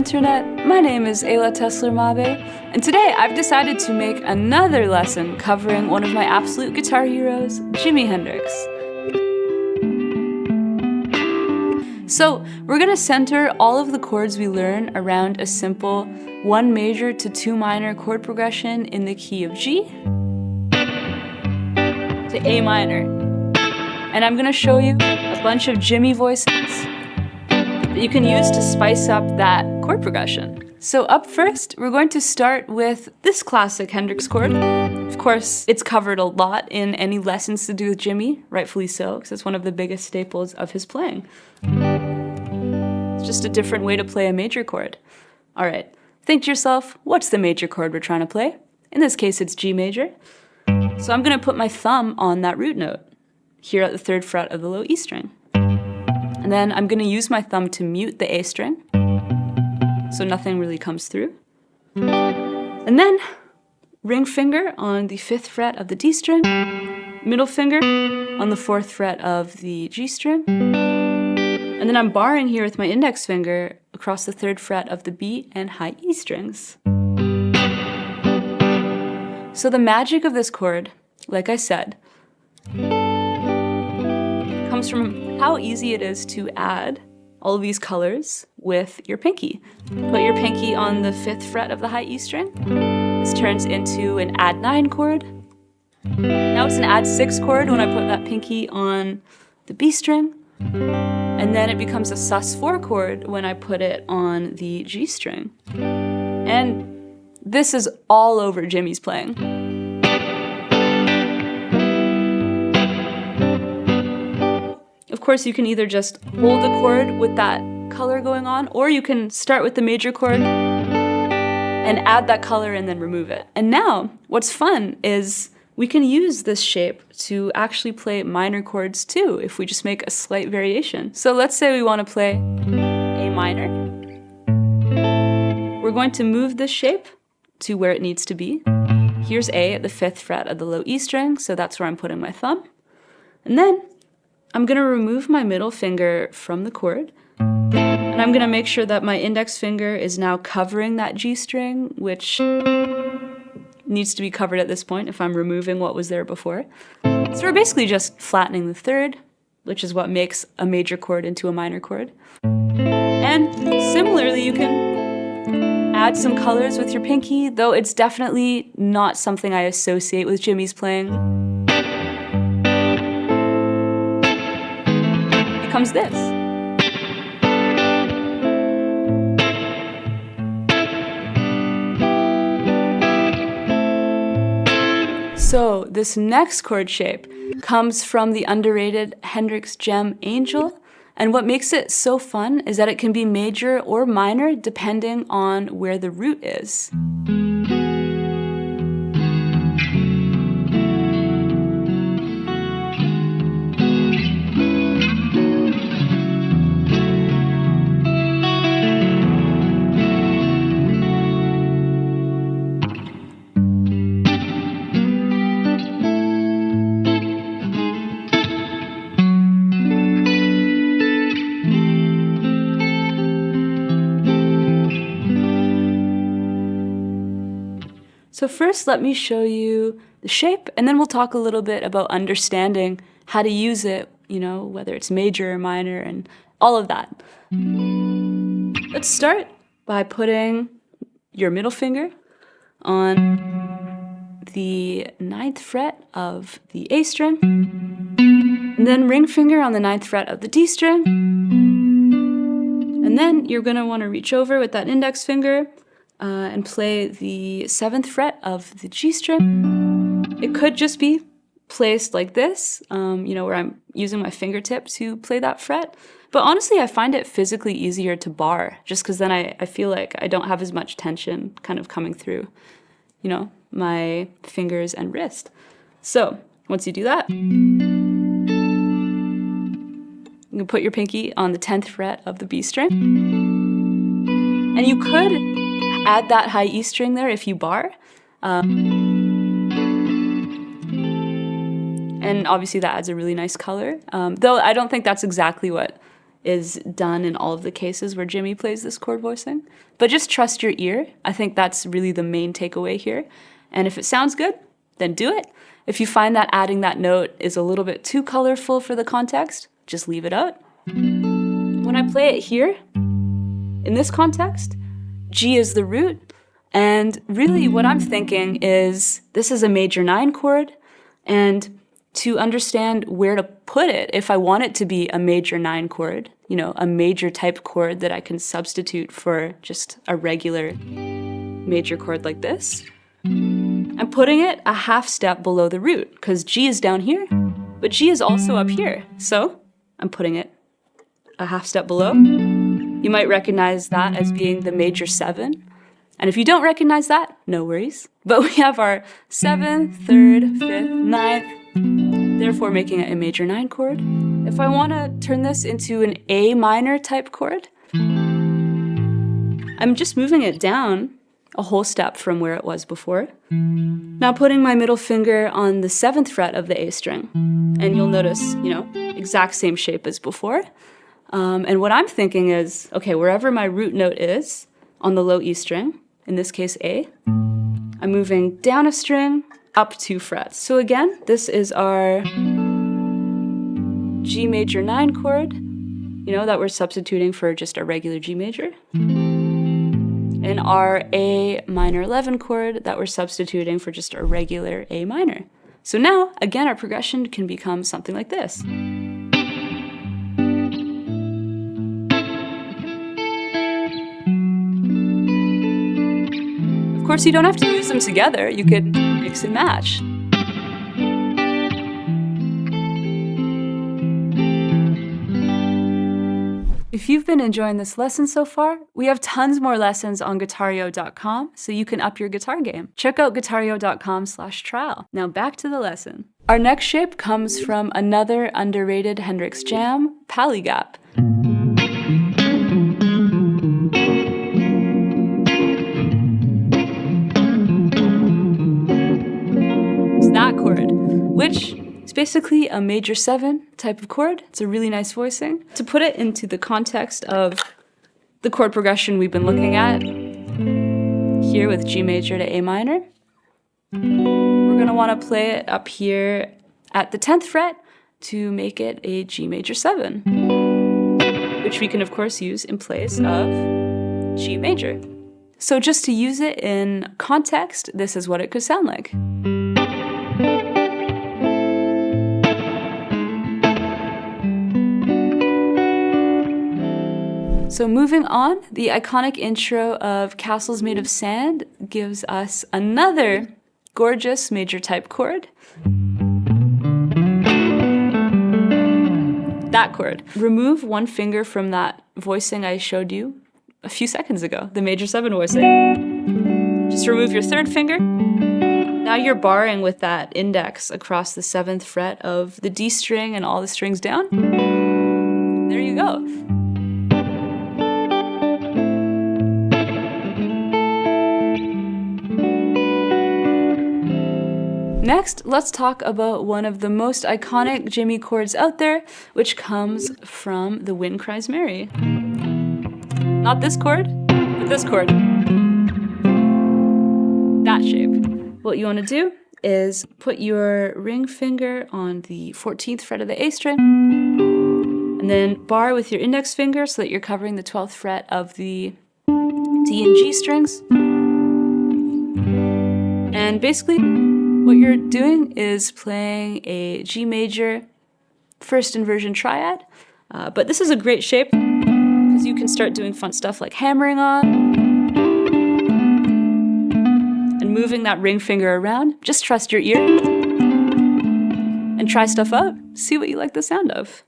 Internet, my name is Ayla Tesler-Mabe, and today I've decided to make another lesson covering one of my absolute guitar heroes, Jimi Hendrix. So we're going to center all of the chords we learn around a simple 1 major to 2 minor chord progression in the key of G to A minor. And I'm going to show you a bunch of Jimi voices that you can use to spice up that chord progression. So up first, we're going to start with this classic Hendrix chord. Of course, it's covered a lot in any lessons to do with Jimi, rightfully so, because it's one of the biggest staples of his playing. It's just a different way to play a major chord. All right, think to yourself, what's the major chord we're trying to play? In this case, it's G major. So I'm going to put my thumb on that root note, here at the 3rd fret of the low E string. And then I'm going to use my thumb to mute the A string, so nothing really comes through. And then ring finger on the 5th fret of the D string, middle finger on the 4th fret of the G string, and then I'm barring here with my index finger across the 3rd fret of the B and high E strings. So the magic of this chord, like I said, comes from how easy it is to add all of these colors with your pinky. Put your pinky on the 5th fret of the high E string. This turns into an add 9 chord. Now it's an add 6 chord when I put that pinky on the B string. And then it becomes a sus4 chord when I put it on the G string. And this is all over Jimi's playing. Of course, you can either just hold the chord with that color going on, or you can start with the major chord and add that color and then remove it. And now, what's fun is we can use this shape to actually play minor chords too, if we just make a slight variation. So let's say we want to play A minor. We're going to move this shape to where it needs to be. Here's A at the 5th fret of the low E string, so that's where I'm putting my thumb. And then I'm going to remove my middle finger from the chord, and I'm going to make sure that my index finger is now covering that G string, which needs to be covered at this point if I'm removing what was there before. So we're basically just flattening the 3rd, which is what makes a major chord into a minor chord. And similarly, you can add some colors with your pinky, though it's definitely not something I associate with Jimi's playing. Comes this. So this next chord shape comes from the underrated Hendrix gem Angel, and what makes it so fun is that it can be major or minor depending on where the root is. So first, let me show you the shape, and then we'll talk a little bit about understanding how to use it, whether it's major or minor and all of that. Let's start by putting your middle finger on the 9th fret of the A string, and then ring finger on the 9th fret of the D string, and then you're going to want to reach over with that index finger and play the 7th fret of the G string. It could just be placed like this, where I'm using my fingertip to play that fret. But honestly, I find it physically easier to bar, just because then I feel like I don't have as much tension kind of coming through, my fingers and wrist. So once you do that, you can put your pinky on the 10th fret of the B string. And you could add that high E string there if you bar. And obviously that adds a really nice color. Though I don't think that's exactly what is done in all of the cases where Jimi plays this chord voicing. But just trust your ear. I think that's really the main takeaway here. And if it sounds good, then do it. If you find that adding that note is a little bit too colorful for the context, just leave it out. When I play it here, in this context, G is the root. And really what I'm thinking is this is a major 9 chord, and to understand where to put it, if I want it to be a major 9 chord, you know, a major type chord that I can substitute for just a regular major chord like this, I'm putting it a half step below the root, because G is down here, but G is also up here. So I'm putting it a half step below. You might recognize that as being the major 7. And if you don't recognize that, no worries. But we have our 7th, 3rd, 5th, 9th, therefore making it a major 9 chord. If I want to turn this into an A minor type chord, I'm just moving it down a whole step from where it was before. Now putting my middle finger on the 7th fret of the A string, and you'll notice, you know, exact same shape as before. And what I'm thinking is, okay, wherever my root note is on the low E string, in this case A, I'm moving down a string, up 2 frets. So again, this is our G major 9 chord, you know, that we're substituting for just a regular G major. And our A minor 11 chord that we're substituting for just a regular A minor. So now, again, our progression can become something like this. Of course, you don't have to use them together. You could mix and match. If you've been enjoying this lesson so far, we have tons more lessons on Guitareo.com, so you can up your guitar game. Check out Guitareo.com/trial. Now back to the lesson. Our next shape comes from another underrated Hendrix jam, Pati Gap. That chord, which is basically a major 7 type of chord. It's a really nice voicing. To put it into the context of the chord progression we've been looking at here with G major to A minor, we're going to want to play it up here at the 10th fret to make it a G major 7, which we can of course use in place of G major. So just to use it in context, this is what it could sound like. So moving on, the iconic intro of Castles Made of Sand gives us another gorgeous major type chord. That chord. Remove one finger from that voicing I showed you a few seconds ago, the major 7 voicing. Just remove your 3rd finger. Now you're barring with that index across the 7th fret of the D string and all the strings down. There you go. Next, let's talk about one of the most iconic Jimi chords out there, which comes from the Wind Cries Mary. Not this chord, but this chord. That shape. What you want to do is put your ring finger on the 14th fret of the A string, and then bar with your index finger so that you're covering the 12th fret of the D and G strings. And basically, what you're doing is playing a G major first inversion triad, but this is a great shape because you can start doing fun stuff like hammering on and moving that ring finger around. Just trust your ear and try stuff out. See what you like the sound of.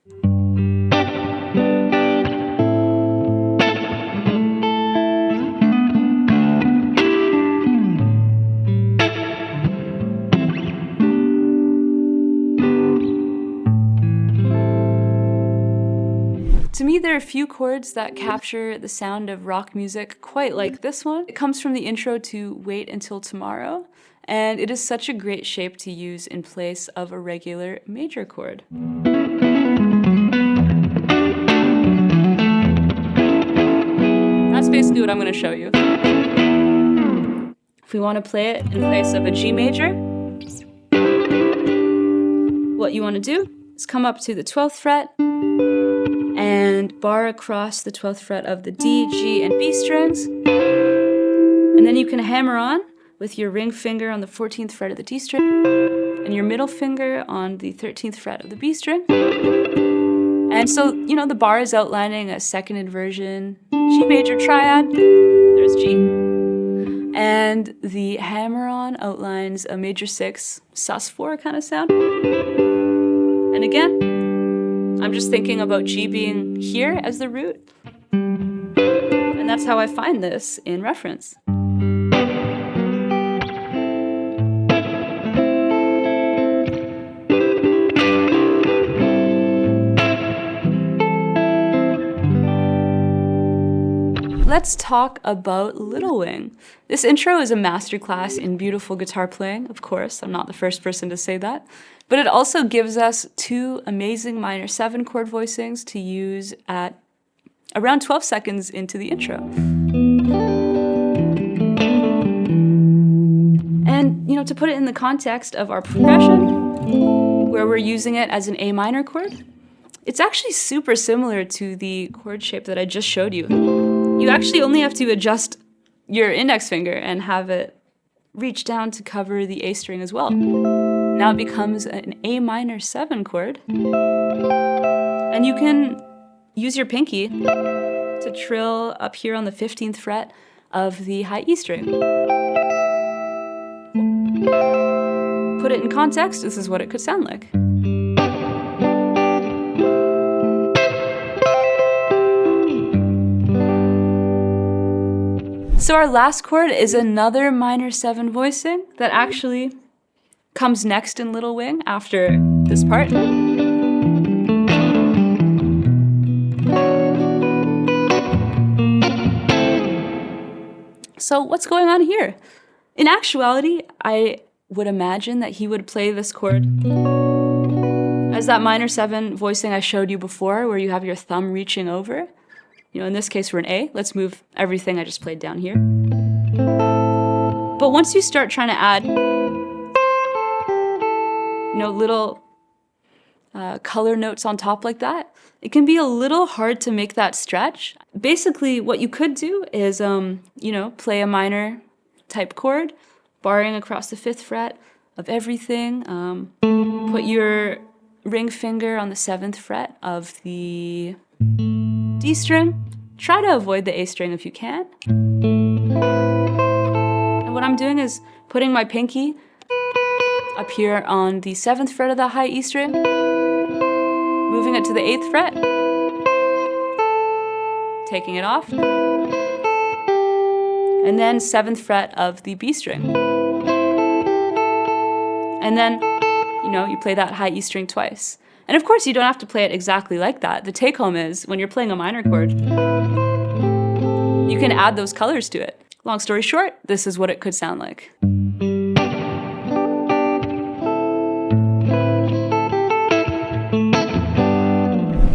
To me, there are a few chords that capture the sound of rock music quite like this one. It comes from the intro to Wait Until Tomorrow, and it is such a great shape to use in place of a regular major chord. basically what I'm going to show you. If we want to play it in place of a G major, what you want to do is come up to the 12th fret and bar across the 12th fret of the D, G, and B strings. And then you can hammer on with your ring finger on the 14th fret of the D string and your middle finger on the 13th fret of the B string. And so, you know, the bar is outlining a second inversion G major triad. There's G. And the hammer-on outlines a major 6 sus4 kind of sound. And again, I'm just thinking about G being here as the root. And that's how I find this in reference. Let's talk about Little Wing. This intro is a masterclass in beautiful guitar playing, of course. I'm not the first person to say that. But it also gives us 2 amazing minor 7 chord voicings to use at around 12 seconds into the intro. And, you know, to put it in the context of our progression, where we're using it as an A minor chord, it's actually super similar to the chord shape that I just showed you. You actually only have to adjust your index finger and have it reach down to cover the A string as well. Now it becomes an A minor 7 chord. And you can use your pinky to trill up here on the 15th fret of the high E string. Put it in context, this is what it could sound like. So our last chord is another minor 7 voicing that actually comes next in Little Wing after this part. So what's going on here? In actuality, I would imagine that he would play this chord as that minor 7 voicing I showed you before, where you have your thumb reaching over. You know, in this case, we're in A. Let's move everything I just played down here. But once you start trying to add, you know, little color notes on top like that, it can be a little hard to make that stretch. Basically, what you could do is, you know, play a minor type chord, barring across the 5th fret of everything. Put your ring finger on the 7th fret of the D string. Try to avoid the A string if you can. And what I'm doing is putting my pinky up here on the 7th fret of the high E string, moving it to the 8th fret, taking it off, and then 7th fret of the B string. And then, you know, you play that high E string twice. And of course, you don't have to play it exactly like that. The take home is, when you're playing a minor chord, you can add those colors to it. Long story short, this is what it could sound like.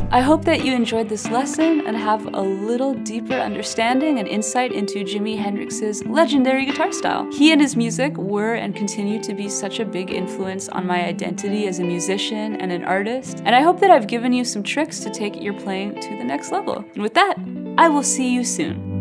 I hope that you enjoyed this lesson and have a little deeper understanding and insight into Jimi Hendrix's legendary guitar style. He and his music were and continue to be such a big influence on my identity as a musician and an artist, and I hope that I've given you some tricks to take your playing to the next level. And with that, I will see you soon.